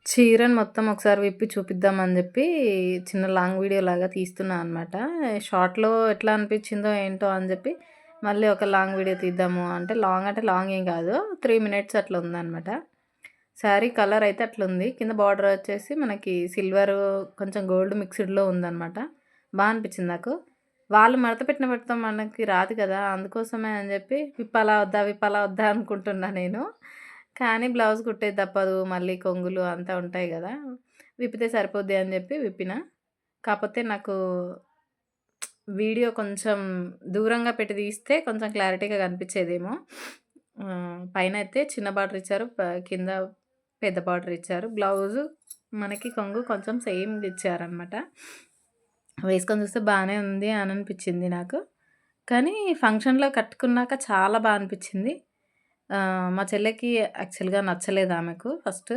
చీరను మొత్తం ఒకసారి విప్పి చూపిద్దామని జెప్పి చిన్న లాంగ్ వీడియోలాగా తీస్తున్నా అనమాట. షార్ట్‌లో ఎట్లా అనిపిచ్చిందో ఏంటో అని జెప్పి మళ్ళీ ఒక లాంగ్ వీడియో తీద్దాము అంటే లాంగ్ ఏం గాదు. 3 మినిట్స్ అట్లా ఉందనమాట. శారీ కలర్ అయితే అట్లుంది. కింద బార్డర్ వచ్చేసి మనకి సిల్వరు కొంచెం గోల్డ్ మిక్స్‌డ్‌లో ఉందనమాట. అనిపిచ్చింది నాకు. వాళ్ళు మడత పెట్టిన పెడతాం మనకి రాదు కదా! అందుకోసమే అని జెప్పి విప్పాలా వద్దా అనుకుంటున్నా నేను. కానీ బ్లౌజ్ కుట్టేది తప్పదు. మళ్ళీ కొంగులు అంతా ఉంటాయి గదా! విప్పితే సరిపోద్ది అని జెప్పి విప్పిన. కాపోతే నాకు వీడియో కొంచెం దూరంగా పెట్టి తీస్తే కొంచెం క్లారిటీగా కనిపిచ్చేదేమో. పైనైతే చిన్న బార్డర్ ఇచ్చారు. కింద పెద్ద బార్డర్ ఇచ్చారు. బ్లౌజు మనకి కొంగు కొంచెం సేమ్‌గా ఇచ్చారనమాట. వేసుకొని చూస్తే బానే ఉంది అని అనిపిచ్చింది నాకు. కానీ ఫంక్షన్‌లో కట్టుకున్నాక చాలా అనిపిచ్చింది. మా చెల్లెకి యాక్చువల్‌గా నచ్చలేదు ఆమెకు ఫస్ట్.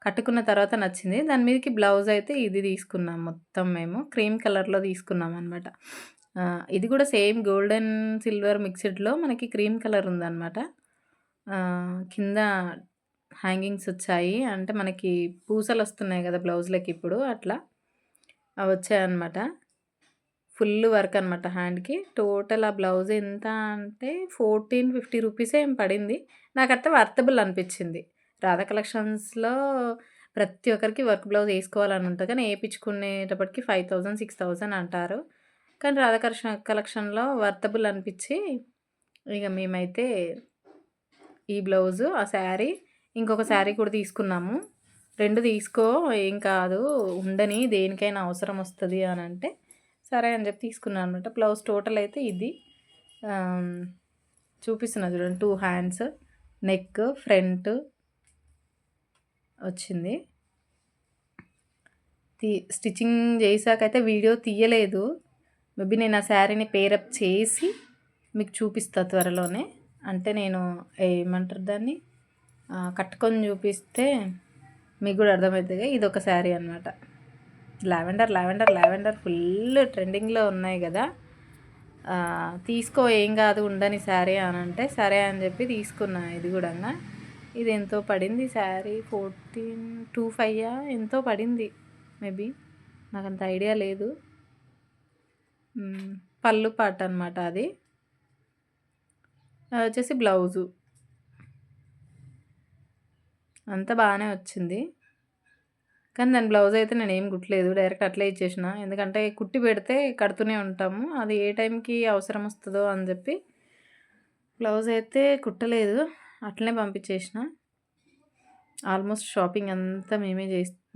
కట్టుకున్న తర్వాత నచ్చింది. దాని మీదకి బ్లౌజ్ అయితే ఇది తీసుకున్నాం మొత్తం మేము. క్రీమ్ కలర్‌లో తీసుకున్నామనమాట. ఇది కూడా సేమ్ గోల్డ్ అండ్ సిల్వర్ మిక్స్‌డ్‌లో మనకి క్రీమ్ కలర్ ఉందనమాట. కింద హ్యాంగింగ్స్ వచ్చాయి. అంటే మనకి పూసలొస్తున్నాయి గదా! బ్లౌజ్‌లకి ఇప్పుడు అట్లా. అవొచ్చాయన్నమాట. ఫుల్ వర్క్ అనమాట హ్యాండ్‌కి. టోటల్ ఆ బ్లౌజ్ ఎంత అంటే 1450 రూపీసే ఏమో పడింది. నాకైతే వర్తబుల్ అనిపిచ్చింది. రాధా కలెక్షన్స్‌లో ప్రతి ఒక్కరికి వర్క్ బ్లౌజ్ ఏసుకోవాలని ఉంటది. కానీ ఏపిచ్చుకునేటప్పటికి 5000, 6000 అంటారు. కానీ రాధా కలెక్షన్‌లో వర్తబుల్ అనిపిచ్చి ఇగ మేమైతే ఈ బ్లౌజు, ఆ శారీ, ఇంకొక శారీ కూడా తీసుకున్నాము. 2 తీసుకో ఏం కాదు ఉండని దేనికైనా అవసరం వస్తది అనంటే, సరే అని చెప్పి తీసుకున్నా అనమాట. బ్లౌజ్ టోటల్ అయితే ఇది. చూపిస్తున్నా చూడండి 2 హ్యాండ్స్, నెక్, ఫ్రంట్ వచ్చింది. స్టిచ్చింగ్ చేశాకైతే వీడియో తీయలేదు. మేబీ నేను ఆ శారీని పేరప్ చేసి మీకు చూపిస్తా త్వరలోనే. అంటే నేను ఏమంటారు దాన్ని కట్టుకొని చూపిస్తే మీకు కూడా అర్థమవుతుంది. ఇదొక శారీ అనమాట. లావెండర్ ఫుల్ ట్రెండింగ్‌లో ఉన్నాయి కదా! తీసుకో ఏం కాదు ఉండని శారీ అని అంటే సరే అని చెప్పి తీసుకున్నా ఇది కూడంగా. ఇది ఎంతో పడింది శారీ 25 ఎంతో పడింది మేబీ. నాకంత ఐడియా లేదు. పళ్ళు పాట అనమాట అది. వచ్చేసి బ్లౌజు. అంతా బాగానే వచ్చింది. కానీ దాని బ్లౌజ్ అయితే నేనేం కుట్టలేదు. డైరెక్ట్ అట్లే ఇచ్చేసిన. ఎందుకంటే కుట్టి పెడితే కడుతూనే ఉంటాము. అది ఏ టైంకి అవసరం వస్తదో అని చెప్పి బ్లౌజ్ అయితే కుట్టలేదు. అట్లనే పంపించేసిన. ఆల్మోస్ట్ షాపింగ్ అంతా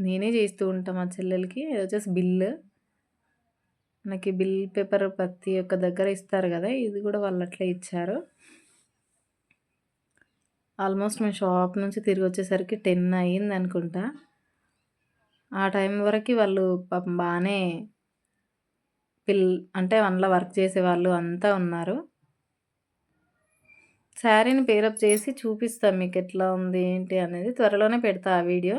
నేనే చేస్తూ ఉంటా మా చెల్లెలకి. ఇది వచ్చేసి బిల్. మనకి బిల్ పేపర్ ప్రతి ఒక్క దగ్గర ఇస్తారు కదా! ఇది కూడా వాళ్ళు అట్లే ఇచ్చారు. ఆల్మోస్ట్ మేము షాప్ నుంచి తిరిగి వచ్చేసరికి 10 అయిందనుకుంటా. ఆ టైం వరకి వాళ్ళు పాపం బానే అంటే అందులో వర్క్ చేసేవాళ్ళు అంతా ఉన్నారు. శారీని పేరప్ చేసి చూపిస్తా మీకెట్లా ఉంది ఏంటి అనేది. త్వరలోనే పెడతా ఆ వీడియో.